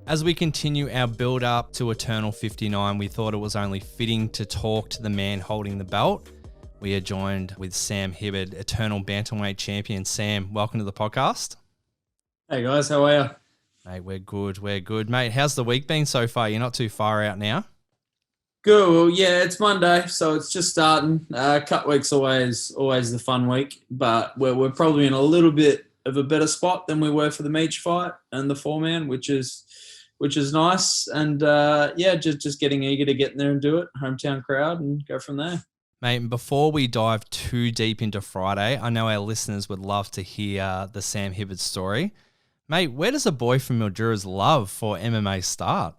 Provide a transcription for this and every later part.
As we continue our build up to Eternal 59, we thought it was only fitting to talk to the man holding the belt. We are joined with Sam Hibberd, Eternal Bantamweight Champion. Sam, welcome to the podcast. Hey guys, how are you? Mate, we're good. Mate, how's the week been so far? You're not too far out now. Good. Well, yeah, it's Monday, so it's just starting. Cut week's always the fun week, but we're probably in a little bit of a better spot than we were for the Meech fight and the 4-man, which is nice. And just getting eager to get in there and do it. Hometown crowd and go from there. Mate, before we dive too deep into Friday, I know our listeners would love to hear the Sam Hibberd story. Mate, where does a boy from Mildura's love for MMA start?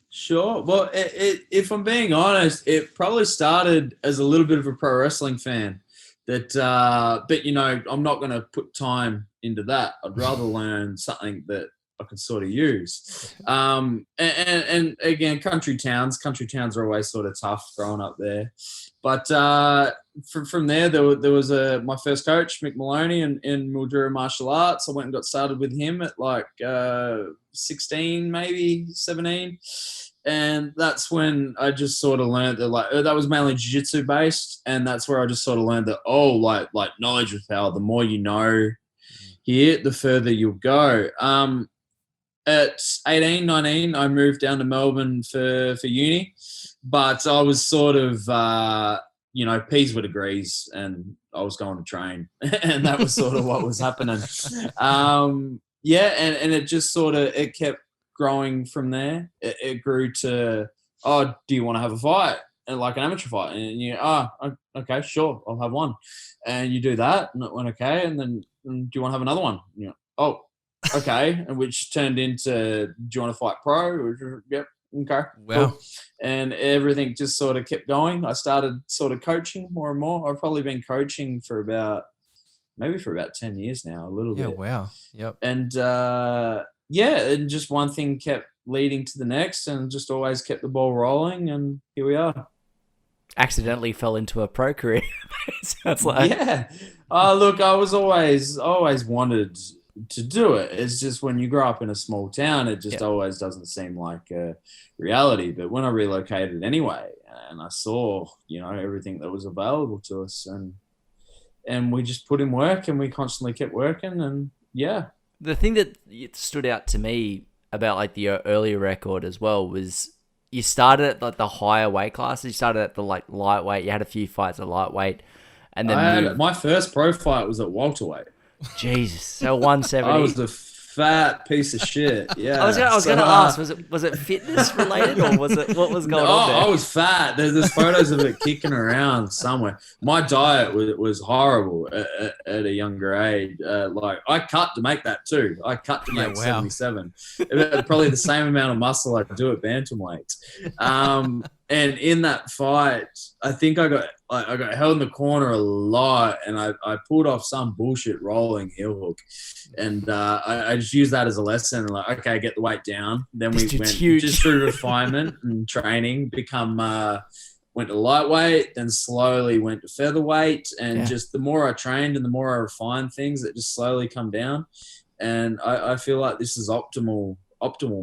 Sure. Well, if I'm being honest, it probably started as a little bit of a pro wrestling fan. But I'm not going to put time into that. I'd rather learn something that I can sort of use. And again, country towns are always sort of tough growing up there. But from there was my first coach, Mick Maloney, in Mildura Martial Arts. I went and got started with him at 16, maybe 17. And that's when I just sort of learned that that was mainly jiu-jitsu based. And that's where I just sort of learned that, knowledge is power. The more you know here, the further you'll go. At 18, 19, I moved down to Melbourne for uni, but I was sort of, P's with degrees, and I was going to train, and that was sort of what was happening. And it just sort of, it kept growing from there. It grew to, do you want to have a fight? And like an amateur fight, and okay, sure, I'll have one. And you do that, and it went okay, and then do you want to have another one? Okay, and which turned into, do you want to fight pro? Yep, okay. Wow. Cool. And everything just sort of kept going. I started sort of coaching more and more. I've probably been coaching for about 10 years now, a little bit. Yeah, wow. Yep. And and just one thing kept leading to the next and just always kept the ball rolling, and here we are. Accidentally fell into a pro career. Sounds like. Yeah. Look, I always wanted to do it. It's just when you grow up in a small town, it just always doesn't seem like a reality. But when I relocated anyway, and I saw, everything that was available to us, and we just put in work, and we constantly kept working, and yeah. The thing that stood out to me about the earlier record as well was you started at the higher weight classes. You started at the lightweight. You had a few fights at lightweight, and then my first pro fight was at welterweight. Jesus, so 170. I was a fat piece of shit. Yeah. I was going to ask, was it fitness related, or was it what was going on there? I was fat. There's photos of it kicking around somewhere. My diet was horrible at a younger age. I cut to make that too. I cut to make 77. Probably the same amount of muscle I do at bantamweights. And in that fight, I think I got held in the corner a lot, and I pulled off some bullshit rolling heel hook, and I just used that as a lesson. Okay, get the weight down. Then we went just through refinement and training, went to lightweight, then slowly went to featherweight, and just the more I trained and the more I refined things, it just slowly come down. And I feel like this is optimal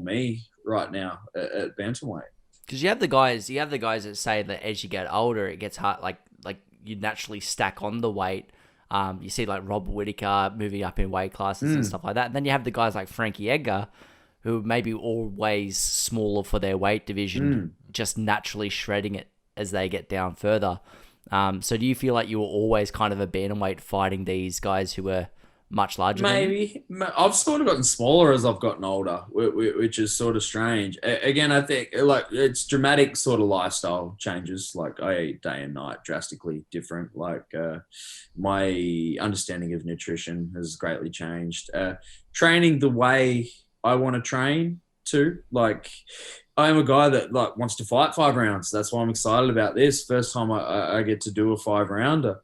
me right now at bantamweight. Because you have the guys that say that as you get older, it gets hard. Like you naturally stack on the weight. You see Rob Whittaker moving up in weight classes and stuff like that. And then you have the guys like Frankie Edgar, who may be always smaller for their weight division, just naturally shredding it as they get down further. So do you feel like you were always kind of a bantamweight fighting these guys who were much larger? Maybe. I've sort of gotten smaller as I've gotten older, which is sort of strange. Again, I think it's dramatic sort of lifestyle changes. I eat day and night, drastically different. My understanding of nutrition has greatly changed. Training the way I want to train too. I am a guy that wants to fight 5 rounds. That's why I'm excited about this. First time I get to do a 5-rounder.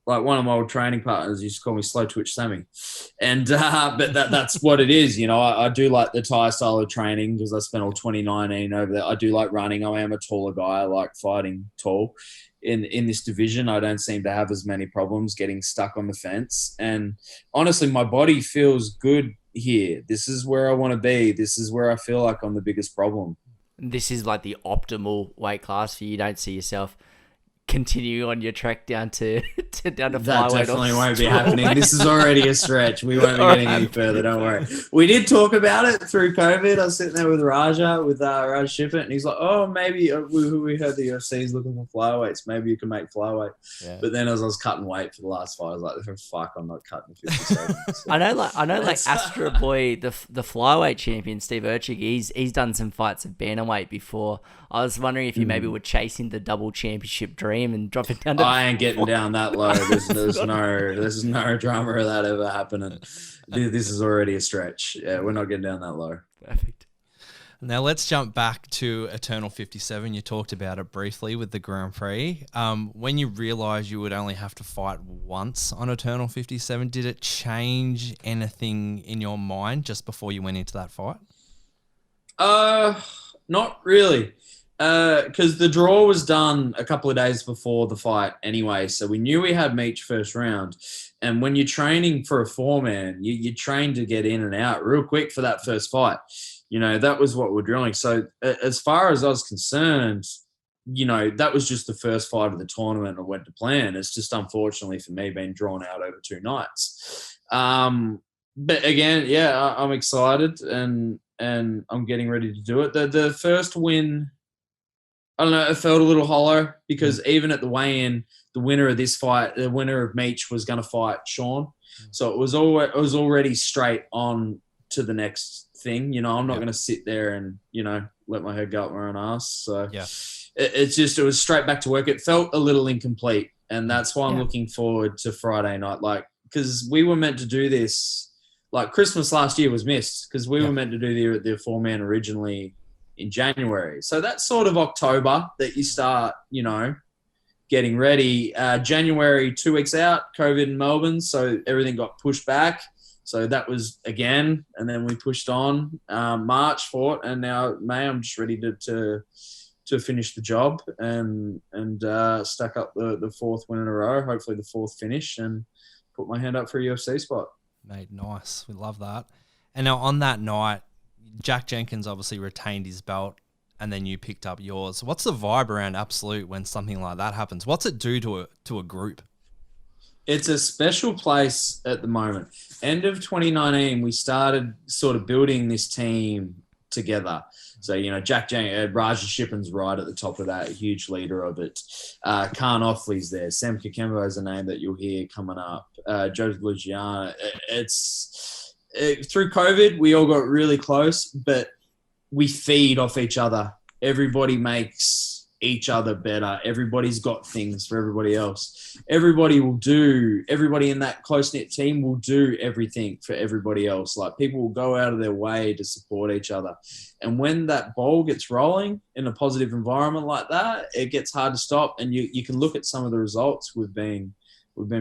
One of my old training partners used to call me Slow Twitch Sammy. And but that's what it is. I do like the Thai style of training because I spent all 2019 over there. I do like running. I am a taller guy. I like fighting tall. In this division, I don't seem to have as many problems getting stuck on the fence. And honestly, my body feels good here. This is where I want to be. This is where I feel like I'm the biggest problem. This is like the optimal weight class for you. You don't see yourself continue on your trek down to down to That flyweight. definitely won't be happening. This is already a stretch. We won't be getting any further. Don't worry. We did talk about it through COVID. I was sitting there with Raj Shippett, and he's like, "Oh, maybe we heard the UFC is looking for flyweights. Maybe you can make flyweight." Yeah. But then as I was cutting weight for the last fight, I was like, "Fuck, I'm not cutting 57." So. I know, like Astro Boy, the flyweight champion Steve Urchig. He's done some fights at bantamweight before. I was wondering if you maybe were chasing the double championship dream and dropping down to. I ain't getting down that low. There's no drama of that ever happening. This is already a stretch. Yeah, we're not getting down that low. Perfect. Now let's jump back to Eternal 57. You talked about it briefly with the Grand Prix. When you realised you would only have to fight once on Eternal 57, did it change anything in your mind just before you went into that fight? Not really. Because the draw was done a couple of days before the fight anyway, so we knew we had Meech first round. And when you're training for a four-man, you train to get in and out real quick for that first fight. You know, that was what we're drilling. So as far as I was concerned, you know, that was just the first fight of the tournament and went to plan. It's just unfortunately for me being drawn out over 2 nights. But again, yeah, I'm excited and I'm getting ready to do it. The first win, I don't know, it felt a little hollow because even at the weigh-in, the winner of this fight, the winner of Meech was going to fight Sean. So it was already straight on to the next thing. You know, I'm not going to sit there and, you know, let my head go up my own ass. So it was straight back to work. It felt a little incomplete. And that's why I'm looking forward to Friday night. Like, because we were meant to do this, like Christmas last year was missed because we were meant to do the four-man originally in January. So that's sort of October that you start, you know, getting ready. January, 2 weeks out, COVID in Melbourne. So everything got pushed back. So that was again, and then we pushed on March for it. And now May, I'm just ready to finish the job and stack up the 4th win in a row, hopefully the 4th finish, and put my hand up for a UFC spot. Mate, nice. We love that. And now on that night, Jack Jenkins obviously retained his belt and then you picked up yours. What's the vibe around Absolute when something like that happens? What's it do to a group? It's a special place at the moment. End of 2019, we started sort of building this team together. So, you know, Raj Shippin's right at the top of that, a huge leader of it. Khan Offley's there. Sam Kikembo is a name that you'll hear coming up. Joe Luciano. Through COVID, we all got really close, but we feed off each other. Everybody makes each other better. Everybody's got things for everybody else. Everybody in that close-knit team will do everything for everybody else. Like, people will go out of their way to support each other. And when that ball gets rolling in a positive environment like that, it gets hard to stop. And you can look at some of the results we've been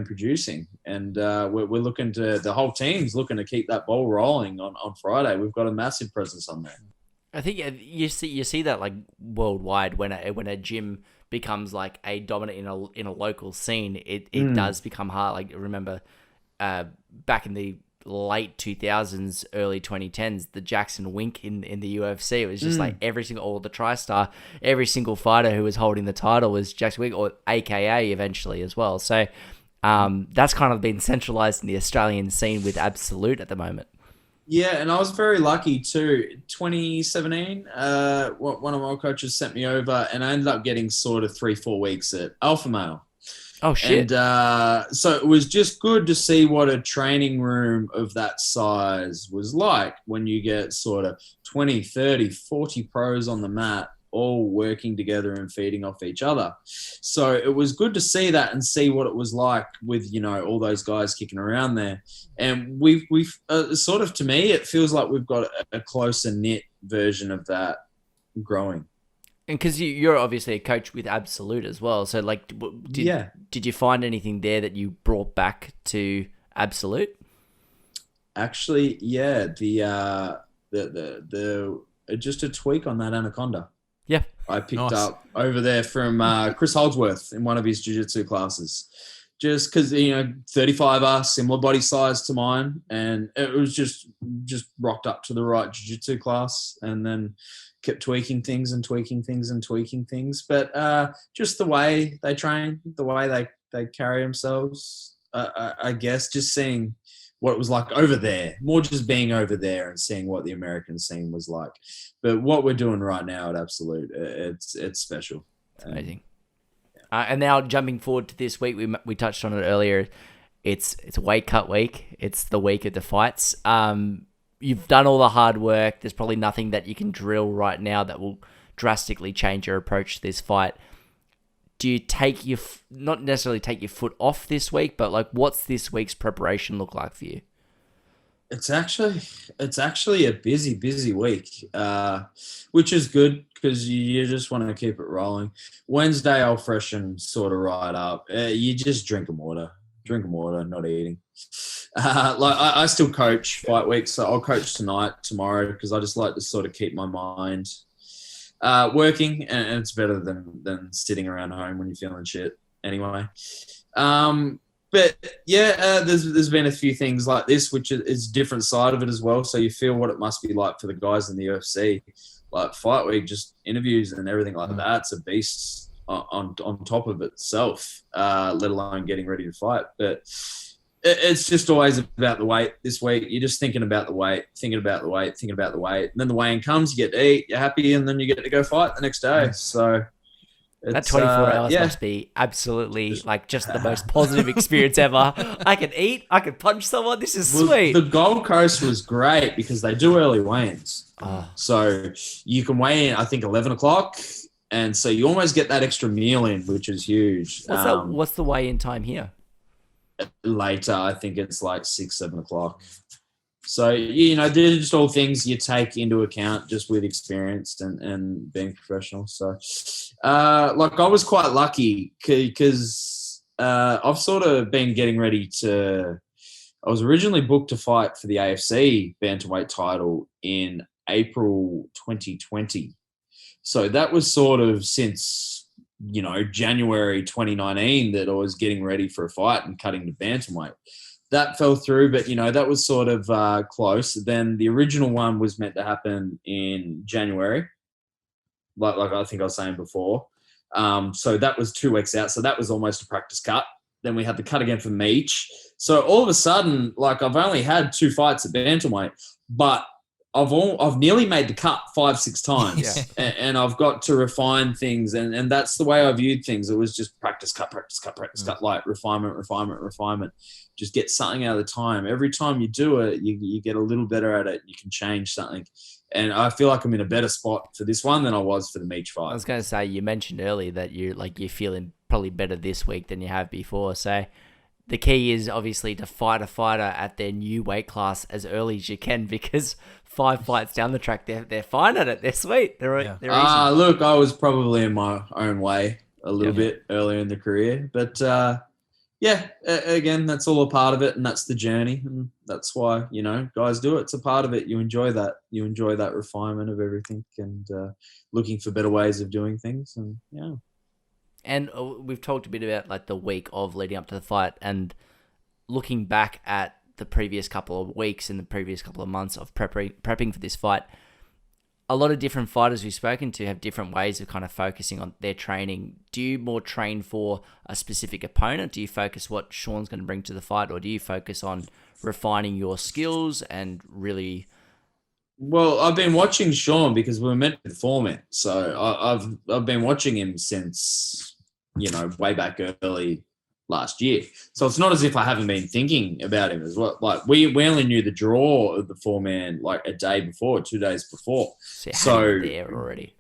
producing, and we're looking to, the whole team's looking to keep that ball rolling on Friday. We've got a massive presence on there. I think you see that like worldwide when a gym becomes like a dominant in a local scene, it does become hard. Like, remember back in the late 2000s, early 2010s, the Jackson Wink in the UFC, it was just like all the TriStar, every single fighter who was holding the title was Jackson Wink, or AKA eventually as well. So that's kind of been centralized in the Australian scene with Absolute at the moment. Yeah, and I was very lucky too. 2017, one of my coaches sent me over, and I ended up getting sort of 3-4 weeks at Alpha Male. Oh, shit. And so it was just good to see what a training room of that size was like when you get sort of 20, 30, 40 pros on the mat, all working together and feeding off each other. So it was good to see that and see what it was like with, you know, all those guys kicking around there. And we've sort of, to me, it feels like we've got a closer knit version of that growing. And because you're obviously a coach with Absolute as well. So like, did you find anything there that you brought back to Absolute? Actually, yeah. The just a tweak on that anaconda. Yeah. I picked up over there from Chris Holdsworth in one of his jiu-jitsu classes. just because 35er, similar body size to mine, and it was just rocked up to the right jiu-jitsu class, and then kept tweaking things. But just the way they train, the way they carry themselves, I guess, just seeing what it was like over there, more just being over there and seeing what the American scene was like. But what we're doing right now at Absolute, it's special. It's amazing. And now jumping forward to this week, we touched on it earlier. It's weight cut week. It's the week of the fights. You've done all the hard work. There's probably nothing that you can drill right now that will drastically change your approach to this fight. Do you not necessarily take your foot off this week, but like, what's this week's preparation look like for you? It's actually a busy week, which is good because you just want to keep it rolling. Wednesday, I'll freshen sort of right up. You just drinking water, not eating. I still coach fight weeks, so I'll coach tomorrow, because I just like to sort of keep my mind working, and it's better than sitting around home when you're feeling shit anyway. But yeah, there's been a few things like this, which is different side of it as well. So you feel what it must be like for the guys in the UFC, like fight week, just interviews and everything like that. It's a beast on top of itself, let alone getting ready to fight. But it's just always about the weight this week. You're just thinking about the weight. And then the weigh-in comes, you get to eat, you're happy, and then you get to go fight the next day. So that 24 hours must be absolutely like just the most positive experience ever. I can eat, I can punch someone. This is sweet. The Gold Coast was great because they do early weigh-ins. So you can weigh in, I think, 11 o'clock. And so you almost get that extra meal in, which is huge. What's the weigh-in time here? Later, I think it's like 6, 7 o'clock. So, they're just all things you take into account just with experience and being professional. So, I was quite lucky because I've sort of been getting ready I was originally booked to fight for the AFC bantamweight title in April 2020. So that was sort of since, January 2019 that I was getting ready for a fight and cutting to bantamweight. That fell through, but, that was sort of close. Then the original one was meant to happen in January, like I think I was saying before. So that was 2 weeks out. So that was almost a practice cut. Then we had the cut again for Meech. So all of a sudden, I've only had 2 fights at bantamweight, but I've nearly made the cut 5-6 times, and I've got to refine things, and that's the way I viewed things. It was just practice cut, like refinement. Just get something out of the time. Every time you do it, you get a little better at it. You can change something, and I feel like I'm in a better spot for this one than I was for the Meech fight. I was going to say, you mentioned earlier that you're feeling probably better this week than you have before. So the key is obviously to fight a fighter at their new weight class as early as you can, because 5 fights down the track, they're fine at it. They're sweet. They're easy. Look, I was probably in my own way a little bit earlier in the career, but again, that's all a part of it, and that's the journey, and that's why guys do it. It's a part of it. You enjoy that. You enjoy that refinement of everything, and looking for better ways of doing things, and yeah. And we've talked a bit about the week of leading up to the fight, and looking back at the previous couple of weeks and the previous couple of months of prepping for this fight. A lot of different fighters we've spoken to have different ways of kind of focusing on their training. Do you more train for a specific opponent? Do you focus what Sean's going to bring to the fight, or do you focus on refining your skills and really? Well, I've been watching Sean because we were meant to perform it. So I've been watching him since, way back early last year. So it's not as if I haven't been thinking about him as well. We only knew the draw of the 4-man a day before, 2 days before. So there already.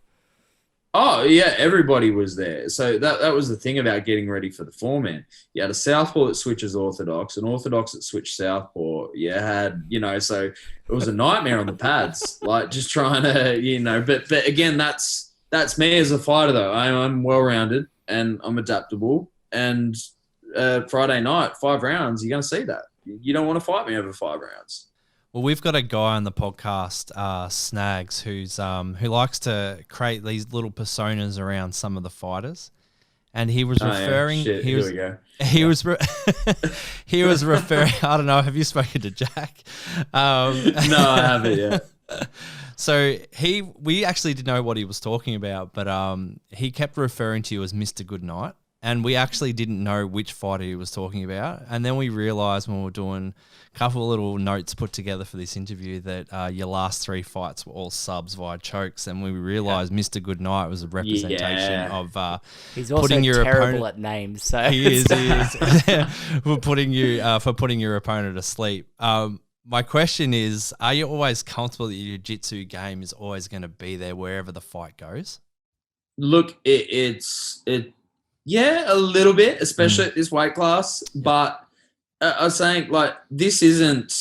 Oh yeah, everybody was there. So that was the thing about getting ready for the 4-man. You had a southpaw that switches orthodox, an orthodox that switched southpaw. You had, so it was a nightmare on the pads, just trying to, but again, that's me as a fighter though. I'm well-rounded and I'm adaptable, and Friday night, 5 rounds, you're going to see that. You don't want to fight me over 5 rounds. Well, we've got a guy on the podcast, Snags, who likes to create these little personas around some of the fighters. and he was referring. Shit, he here was we go. he was he was referring. I don't know. Have you spoken to Jack? No, I haven't yet. So we actually didn't know what he was talking about, but he kept referring to you as Mr. Goodnight, and we actually didn't know which fighter he was talking about. And then we realized when we were doing a couple of little notes put together for this interview that your last 3 fights were all subs via chokes, and we realized Mr. Goodnight was a representation of he's also putting your terrible opponent, at names. So he is for putting your opponent to sleep. My question is, are you always comfortable that your jiu-jitsu game is always going to be there wherever the fight goes? Look, yeah, a little bit, especially at this weight class. But I was saying, like, this isn't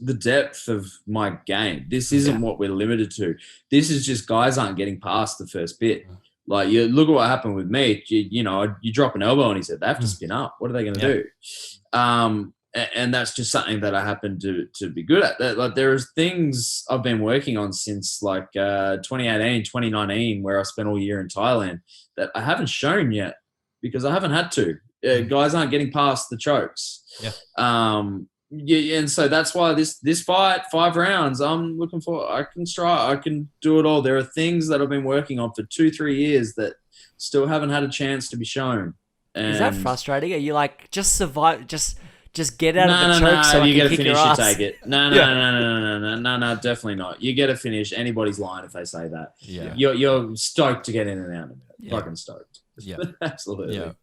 the depth of my game. This isn't what we're limited to. This is just guys aren't getting past the first bit. Like, you look at what happened with me. You drop an elbow and he said, they have to spin up. What are they going to do? And that's just something that I happen to be good at. Like, there's things I've been working on since like 2018, 2019, where I spent all year in Thailand that I haven't shown yet because I haven't had to. Guys aren't getting past the chokes. And so that's why this fight, 5 rounds, I'm looking for. I can try. I can do it all. There are things that I've been working on for 2-3 years that still haven't had a chance to be shown. And is that frustrating? Are you like, just survive, just get out of the choke so you I get can to kick finish, your ass? you take it. No, definitely not. You get to finish. Anybody's lying if they say that. Yeah. You're stoked to get in and out of it. Yeah. Fucking stoked. Yeah. Absolutely. Yeah.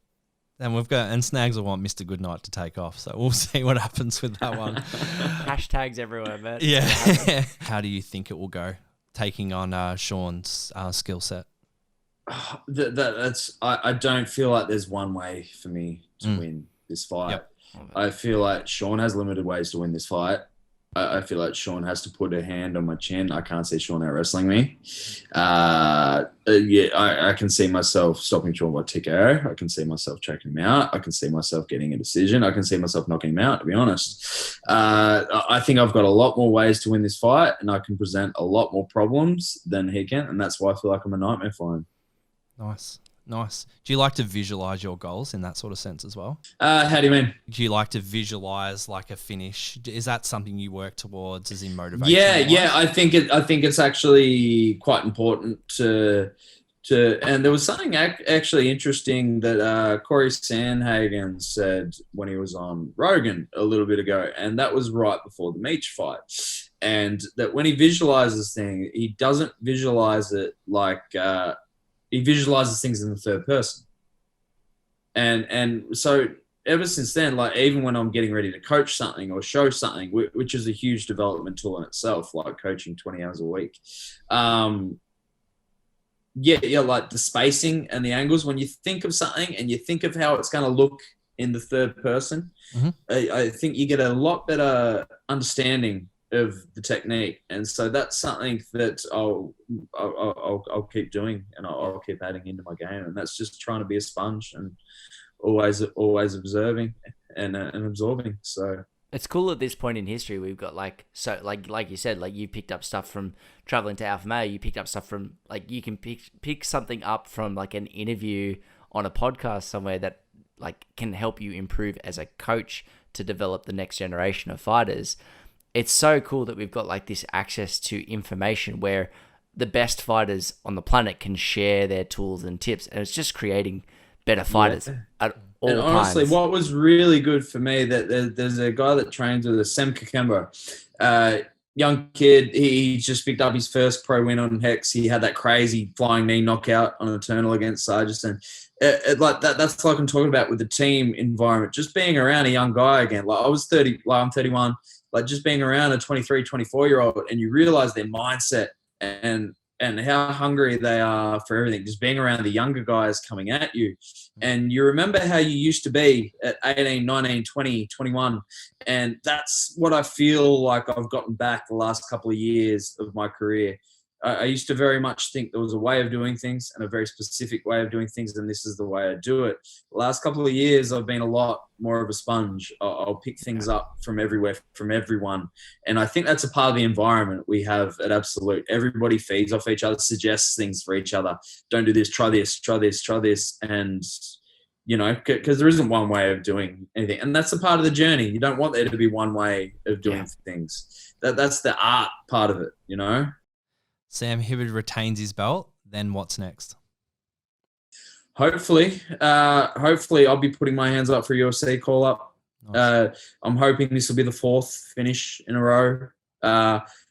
And Snags will want Mr. Goodnight to take off, so we'll see what happens with that one. Hashtags everywhere, man. Yeah. How do you think it will go, taking on Sean's skill set? I don't feel like there's one way for me to win this fight. Yep. I feel like Sean has limited ways to win this fight. I feel like Sean has to put a hand on my chin. I can't see Sean out wrestling me. I can see myself stopping Sean by TKO. I can see myself choking him out. I can see myself getting a decision. I can see myself knocking him out, to be honest. I think I've got a lot more ways to win this fight, and I can present a lot more problems than he can, and that's why I feel like I'm a nightmare for him. Nice. Do you like to visualize your goals in that sort of sense as well? How do you mean? Do you like to visualize like a finish? Is that something you work towards as in motivation? Yeah. I think it's actually quite important to. And there was something actually interesting that Corey Sandhagen said when he was on Rogan a little bit ago, and that was right before the Meech fight. And that when he visualizes things, he doesn't visualize it like. He visualizes things in the third person. And so ever since then, like even when I'm getting ready to coach something or show something, which is a huge development tool in itself, like coaching 20 hours a week. Like the spacing and the angles, when you think of something and you think of how it's going to look in the third person, I think you get a lot better understanding of the technique, and so that's something that I'll keep doing, and I'll keep adding into my game, and that's just trying to be a sponge and always observing and absorbing. So it's cool at this point in history. We've got like you said, like you picked up stuff from traveling to Alpha Male. You picked up stuff from like you can pick something up from like an interview on a podcast somewhere that like can help you improve as a coach to develop the next generation of fighters. It's so cool that we've got like this access to information where the best fighters on the planet can share their tools and tips, and it's just creating better fighters at all times. And honestly, what was really good for me, that there's a guy that trains with us, Sam Kakemba, young kid. He just picked up his first pro win on Hex. He had that crazy flying knee knockout on Eternal against Sargis. Like that's like I'm talking about with the team environment, just being around a young guy again. Like I was 30, like I'm 31. Like just being around a 23, 24-year-old, and you realize their mindset and how hungry they are for everything. Just being around the younger guys coming at you. And you remember how you used to be at 18, 19, 20, 21. And that's what I feel like I've gotten back the last couple of years of my career. I used to very much think there was a way of doing things and a very specific way of doing things, and this is the way I do it. The last couple of years, I've been a lot more of a sponge. I'll pick things up from everywhere, from everyone. And I think that's a part of the environment we have at Absolute. Everybody feeds off each other, suggests things for each other. Don't do this, try this, try this, try this. And because there isn't one way of doing anything, and that's a part of the journey. You don't want there to be one way of doing things. That's the art part of it, Sam Hibberd retains his belt. Then what's next? Hopefully, I'll be putting my hands up for a UFC call up. Nice. I'm hoping this will be the 4th finish in a row.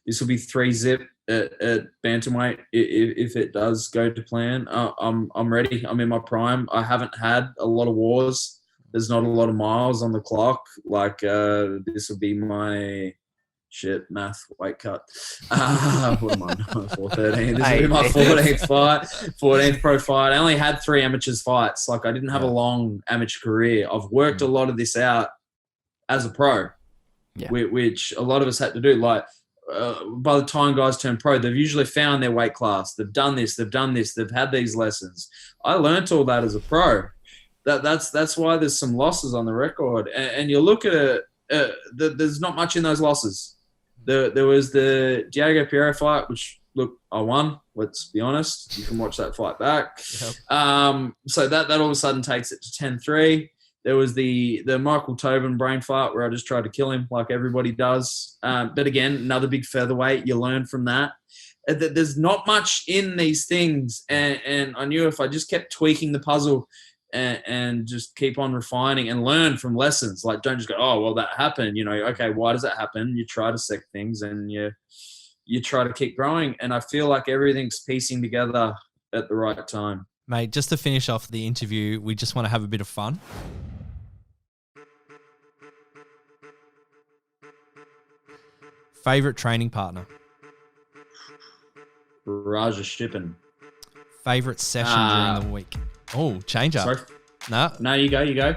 This will be 3-zip at bantamweight if it does go to plan. I'm ready. I'm in my prime. I haven't had a lot of wars. There's not a lot of miles on the clock. This will be my math weight cut. What am I on? 413. This will be my 14th fight, 14th pro fight. I only had 3 amateurs fights. I didn't have a long amateur career. I've worked a lot of this out as a pro, which a lot of us had to do. By the time guys turn pro, they've usually found their weight class. They've done this. They've had these lessons. I learnt all that as a pro. That's why there's some losses on the record. And you look at it, there's not much in those losses. There was the Diego Piero fight, which, look, I won. Let's be honest. You can watch that fight back. Yep. So that all of a sudden takes it to 10-3. There was the Michael Tobin brain fart where I just tried to kill him like everybody does. But again, another big featherweight. You learn from that. There's not much in these things. And I knew if I just kept tweaking the puzzle and just keep on refining and learn from lessons. Don't just go, oh, well, that happened. Okay, why does that happen? You try to dissect things and you try to keep growing. And I feel like everything's piecing together at the right time. Mate, just to finish off the interview, we just want to have a bit of fun. Favorite training partner? Raja Shippen. Favorite session during the week? Oh, change up. Sorry? No, you go.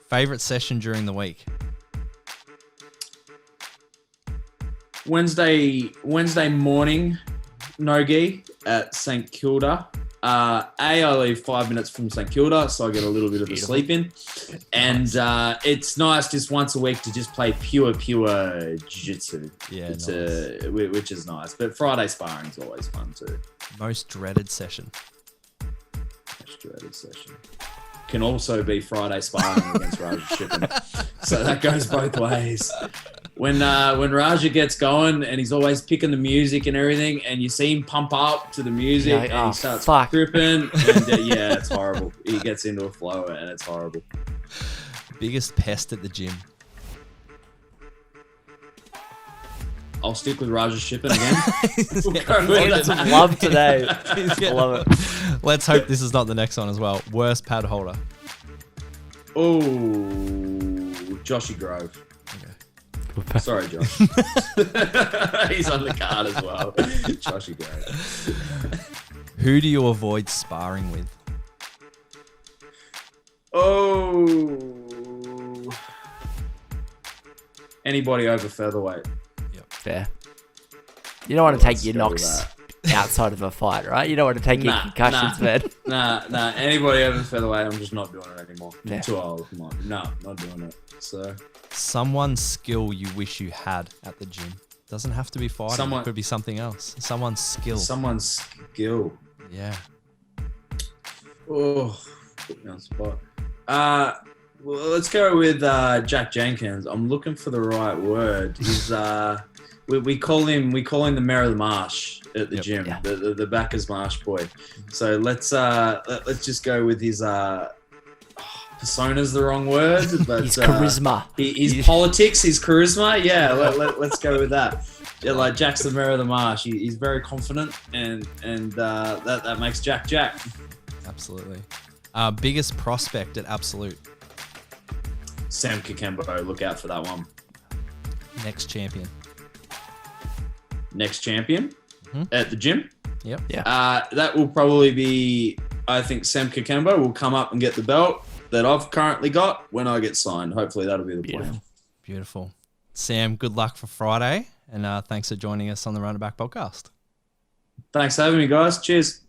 Favorite session during the week? Wednesday morning, no-gi at St Kilda. I leave 5 minutes from St Kilda, so I get a little bit of a sleep in. And it's nice just once a week to just play pure jiu-jitsu. Yeah, nice. Which is nice. But Friday sparring is always fun too. Most dreaded session? Can also be Friday sparring against Raja Shippen. So that goes both ways. When Raja gets going and he's always picking the music and everything, and you see him pump up to the music and he starts tripping, and it's horrible. He gets into a flow and it's horrible. Biggest pest at the gym? I'll stick with Raja Shippen again. It's love today. I love it. Let's hope this is not the next one as well. Worst pad holder? Oh, Joshy Grove. Okay. Sorry, Josh. He's on the card as well. Joshy Grove. Who do you avoid sparring with? Oh, anybody over featherweight. Fair. You don't want to take your knocks outside of a fight, right? You don't want to take your concussions, man. Nah. Anybody over featherweight, I'm just not doing it anymore. Yeah. I'm too old. Come on. No, not doing it. So, someone's skill you wish you had at the gym. Doesn't have to be fighting. It could be something else. Someone's skill. Yeah. Oh, put me on the spot. Well, let's go with Jack Jenkins. I'm looking for the right word. He's we call him the mayor of the marsh at the gym, the Bacchus Marsh boy. So let's just go with his persona's the wrong word, but his charisma, his politics, his charisma. Yeah, let's go with that. Yeah, like Jack's the mayor of the marsh. He's very confident, and that makes Jack. Absolutely. Biggest prospect at Absolute? Sam Kakembo, look out for that one. Next champion at the gym. Yep. Yeah. That will probably be, I think Sam Kakembo will come up and get the belt that I've currently got when I get signed. Hopefully that'll be the plan. Beautiful. Sam, good luck for Friday, and thanks for joining us on the Run It Back podcast. Thanks for having me, guys. Cheers.